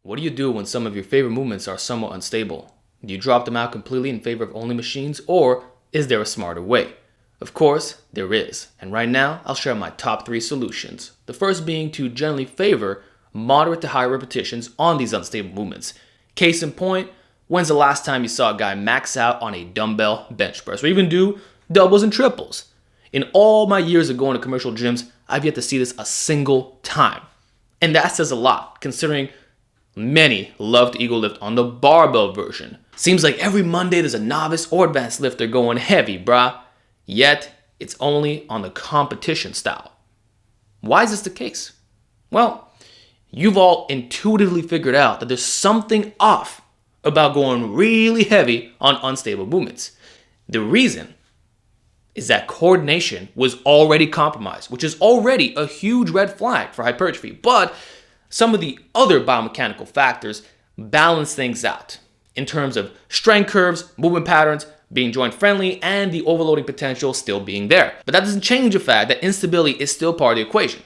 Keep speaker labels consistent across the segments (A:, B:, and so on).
A: What do you do when some of your favorite movements are somewhat unstable? Do you drop them out completely in favor of only machines, or is there a smarter way? Of course, there is, and right now I'll share my top 3 solutions. The first being to generally favor moderate to high repetitions on these unstable movements. Case in point, when's the last time you saw a guy max out on a dumbbell bench press, or even do doubles and triples? In all my years of going to commercial gyms, I've yet to see this a single time. And that says a lot, considering many love to ego lift on the barbell version. Seems like every Monday there's a novice or advanced lifter going heavy, brah. Yet, it's only on the competition style. Why is this the case? Well, you've all intuitively figured out that there's something off about going really heavy on unstable movements. The reason is that coordination was already compromised, which is already a huge red flag for hypertrophy. But some of the other biomechanical factors balance things out in terms of strength curves, movement patterns, being joint friendly, and the overloading potential still being there. But that doesn't change the fact that instability is still part of the equation.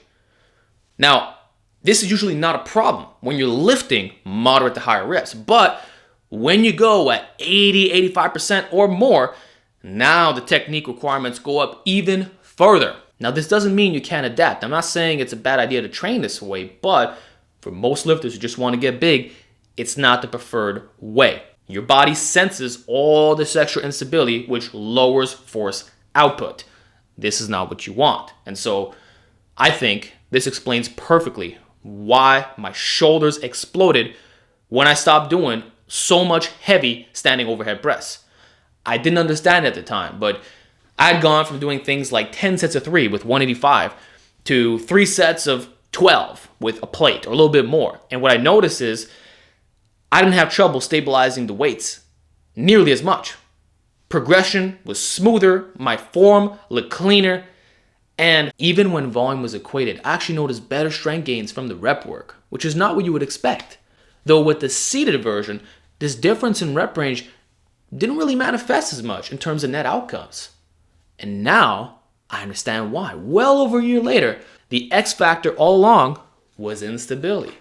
A: Now, this is usually not a problem when you're lifting moderate to higher reps, but when you go at 80, 85% or more, now the technique requirements go up even further. Now, this doesn't mean you can't adapt. I'm not saying it's a bad idea to train this way, but for most lifters who just want to get big, it's not the preferred way. Your body senses all this extra instability, which lowers force output. This is not what you want. And so I think this explains perfectly why my shoulders exploded when I stopped doing so much heavy standing overhead press. I didn't understand it at the time, but I'd gone from doing things like 10 sets of 3 with 185 to 3 sets of 12 with a plate or a little bit more. And what I noticed is I didn't have trouble stabilizing the weights nearly as much. Progression was smoother, my form looked cleaner, and even when volume was equated, I actually noticed better strength gains from the rep work, which is not what you would expect. Though with the seated version, this difference in rep range didn't really manifest as much in terms of net outcomes. And now I understand why. Well over a year later, the X factor all along was instability,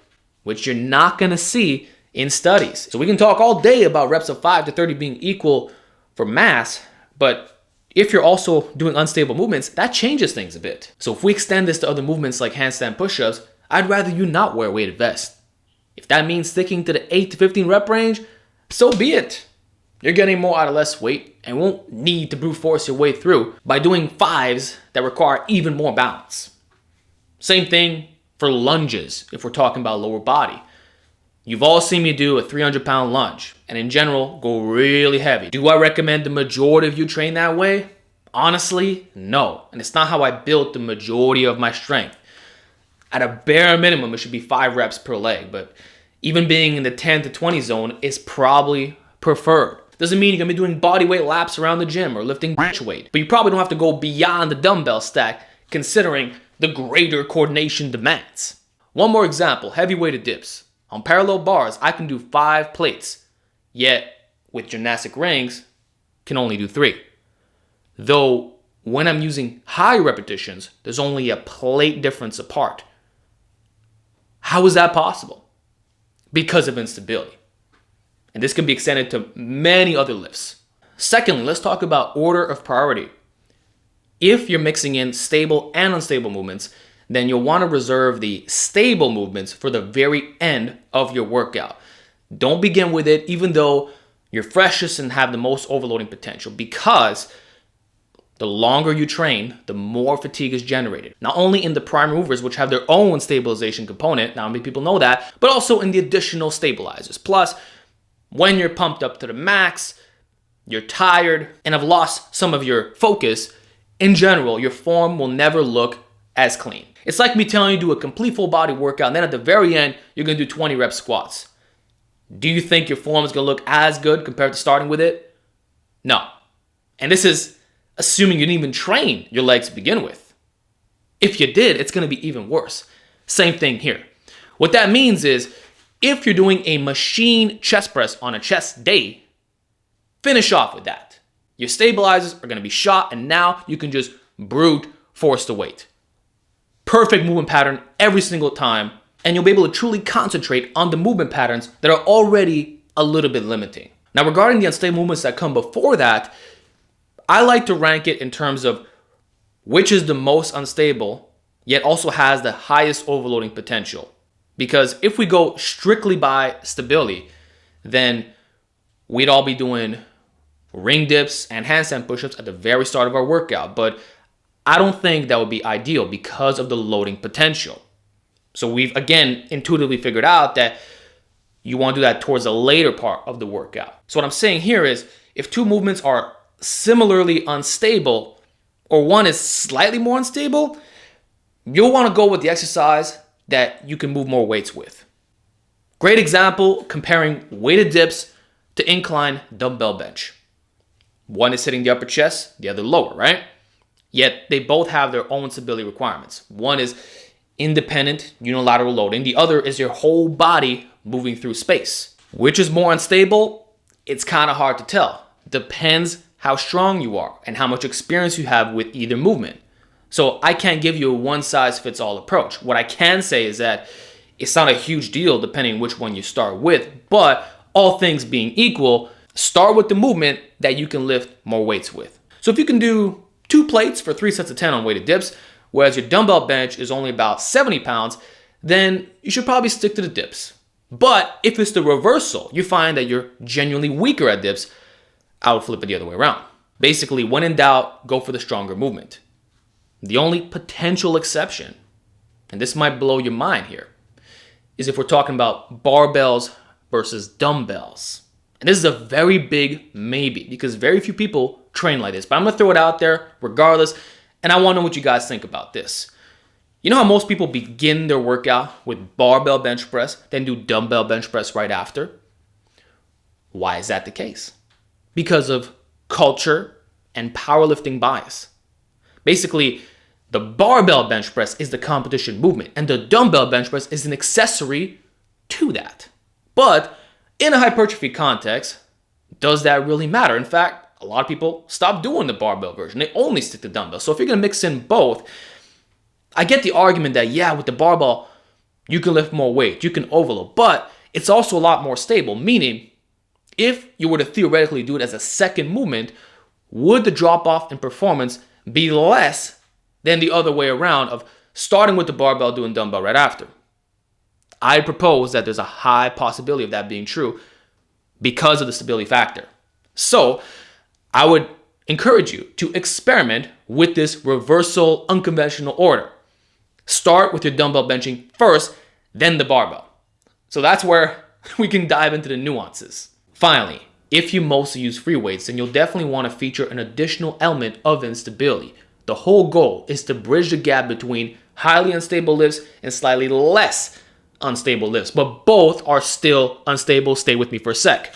A: which you're not going to see in studies. So we can talk all day about reps of 5 to 30 being equal for mass, but if you're also doing unstable movements, that changes things a bit. So if we extend this to other movements like handstand push-ups, I'd rather you not wear a weighted vest. If that means sticking to the 8 to 15 rep range, so be it. You're getting more out of less weight and won't need to brute force your way through by doing 5s that require even more balance. Same thing for lunges if we're talking about lower body. You've all seen me do a 300-pound lunge and in general go really heavy. Do I recommend the majority of you train that way? Honestly, no. And it's not how I built the majority of my strength. At a bare minimum, it should be 5 reps per leg, but even being in the 10 to 20 zone is probably preferred. Doesn't mean you're going to be doing body weight laps around the gym or lifting bench weight, but you probably don't have to go beyond the dumbbell stack considering the greater coordination demands. One more example, heavy weighted dips. On parallel bars, I can do 5 plates, yet with gymnastic rings, can only do 3. Though when I'm using high repetitions, there's only a plate difference apart. How is that possible? Because of instability. And this can be extended to many other lifts. Secondly, let's talk about order of priority. If you're mixing in stable and unstable movements, then you'll want to reserve the stable movements for the very end of your workout. Don't begin with it even though you're freshest and have the most overloading potential, because the longer you train, the more fatigue is generated. Not only in the primary movers, which have their own stabilization component, not many people know that, but also in the additional stabilizers. Plus, when you're pumped up to the max, you're tired, and have lost some of your focus, in general, your form will never look as clean. It's like me telling you to do a complete full body workout, and then at the very end, you're going to do 20 rep squats. Do you think your form is going to look as good compared to starting with it? No. And this is assuming you didn't even train your legs to begin with. If you did, it's going to be even worse. Same thing here. What that means is, if you're doing a machine chest press on a chest day, finish off with that. Your stabilizers are going to be shot, and now you can just brute force the weight. Perfect movement pattern every single time, and you'll be able to truly concentrate on the movement patterns that are already a little bit limiting. Now, regarding the unstable movements that come before that, I like to rank it in terms of which is the most unstable, yet also has the highest overloading potential. Because if we go strictly by stability, then we'd all be doing ring dips and handstand push-ups at the very start of our workout. But I don't think that would be ideal because of the loading potential. So we've, again, intuitively figured out that you want to do that towards the later part of the workout. So what I'm saying here is if two movements are similarly unstable, or one is slightly more unstable, you'll want to go with the exercise that you can move more weights with. Great example, comparing weighted dips to incline dumbbell bench. One is hitting the upper chest, the other lower, right? Yet they both have their own stability requirements. One is independent unilateral loading. The other is your whole body moving through space. Which is more unstable? It's kind of hard to tell. Depends how strong you are and how much experience you have with either movement. So I can't give you a one-size-fits-all approach. What I can say is that it's not a huge deal depending which one you start with, but all things being equal, start with the movement that you can lift more weights with. So if you can do 2 plates for 3 sets of 10 on weighted dips, whereas your dumbbell bench is only about 70 pounds, then you should probably stick to the dips. But if it's the reversal, you find that you're genuinely weaker at dips, I would flip it the other way around. Basically, when in doubt, go for the stronger movement. The only potential exception, and this might blow your mind here, is if we're talking about barbells versus dumbbells. And this is a very big maybe because very few people train like this. But I'm going to throw it out there regardless, and I want to know what you guys think about this. You know how most people begin their workout with barbell bench press, then do dumbbell bench press right after? Why is that the case? Because of culture and powerlifting bias. Basically, the barbell bench press is the competition movement, and the dumbbell bench press is an accessory to that. But in a hypertrophy context, does that really matter? In fact, a lot of people stop doing the barbell version. They only stick to dumbbell. So if you're going to mix in both, I get the argument that, yeah, with the barbell, you can lift more weight, you can overload, but it's also a lot more stable, meaning if you were to theoretically do it as a second movement, would the drop-off in performance be less than the other way around of starting with the barbell, doing dumbbell right after? I propose that there's a high possibility of that being true because of the stability factor. So I would encourage you to experiment with this reversal unconventional order. Start with your dumbbell benching first, then the barbell. So that's where we can dive into the nuances. Finally, if you mostly use free weights, then you'll definitely want to feature an additional element of instability. The whole goal is to bridge the gap between highly unstable lifts and slightly less unstable lifts, but both are still unstable. Stay with me for a sec.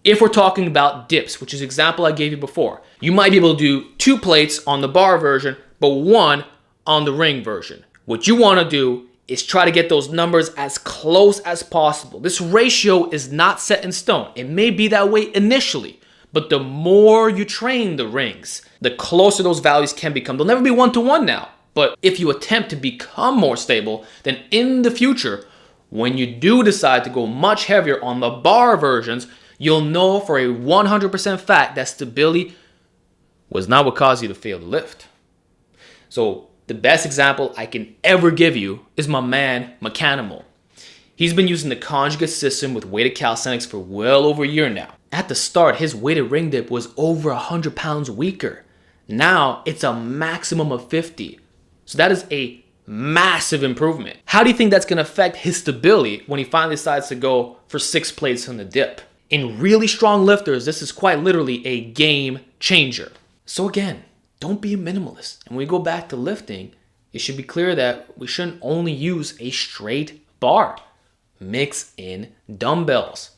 A: If we're talking about dips, which is the example I gave you before, you might be able to do 2 plates on the bar version, but 1 on the ring version. What you want to do is try to get those numbers as close as possible. This ratio is not set in stone. It may be that way initially, but the more you train the rings, the closer those values can become. They'll never be 1-to-1 now, but if you attempt to become more stable, then in the future, when you do decide to go much heavier on the bar versions, you'll know for a 100% fact that stability was not what caused you to fail to lift. So the best example I can ever give you is my man, Mechanimal. He's been using the conjugate system with weighted calisthenics for well over a year now. At the start, his weighted ring dip was over 100 pounds weaker. Now it's a maximum of 50. So that is a massive improvement. How do you think that's going to affect his stability when he finally decides to go for 6 plates on the dip? In really strong lifters, this is quite literally a game changer. So again, don't be a minimalist. And when we go back to lifting, it should be clear that we shouldn't only use a straight bar. Mix in dumbbells.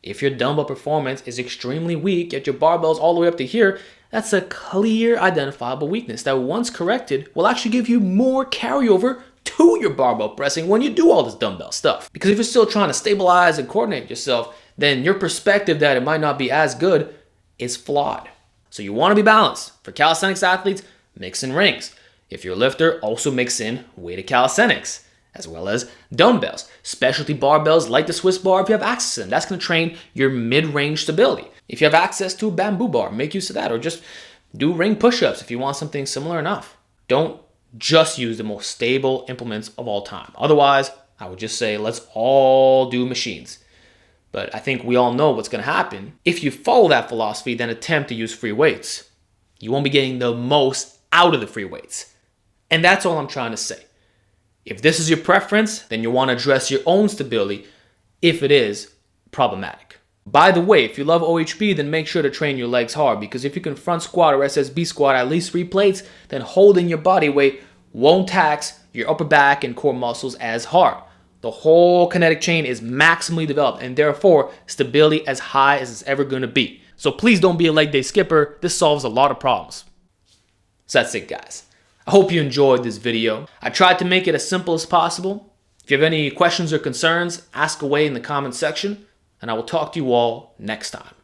A: If your dumbbell performance is extremely weak, yet your barbell's all the way up to here, that's a clear identifiable weakness that once corrected will actually give you more carryover to your barbell pressing when you do all this dumbbell stuff. Because if you're still trying to stabilize and coordinate yourself, then your perspective that it might not be as good is flawed. So you want to be balanced. For calisthenics athletes, mix in rings. If you're a lifter, also mix in weighted calisthenics. as well as dumbbells, specialty barbells like the Swiss bar if you have access to them. That's going to train your mid-range stability. If you have access to a bamboo bar, make use of that, or just do ring push-ups if you want something similar enough. Don't just use the most stable implements of all time. Otherwise, I would just say let's all do machines. But I think we all know what's going to happen. If you follow that philosophy, then attempt to use free weights, you won't be getting the most out of the free weights. And that's all I'm trying to say. If this is your preference, then you want to address your own stability if it is problematic. By the way, if you love OHP, then make sure to train your legs hard, because if you can front squat or SSB squat at least 3 plates, then holding your body weight won't tax your upper back and core muscles as hard. The whole kinetic chain is maximally developed, and therefore stability as high as it's ever going to be. So please don't be a leg day skipper. This solves a lot of problems. So that's it, guys. I hope you enjoyed this video. I tried to make it as simple as possible. If you have any questions or concerns, ask away in the comment section, and I will talk to you all next time.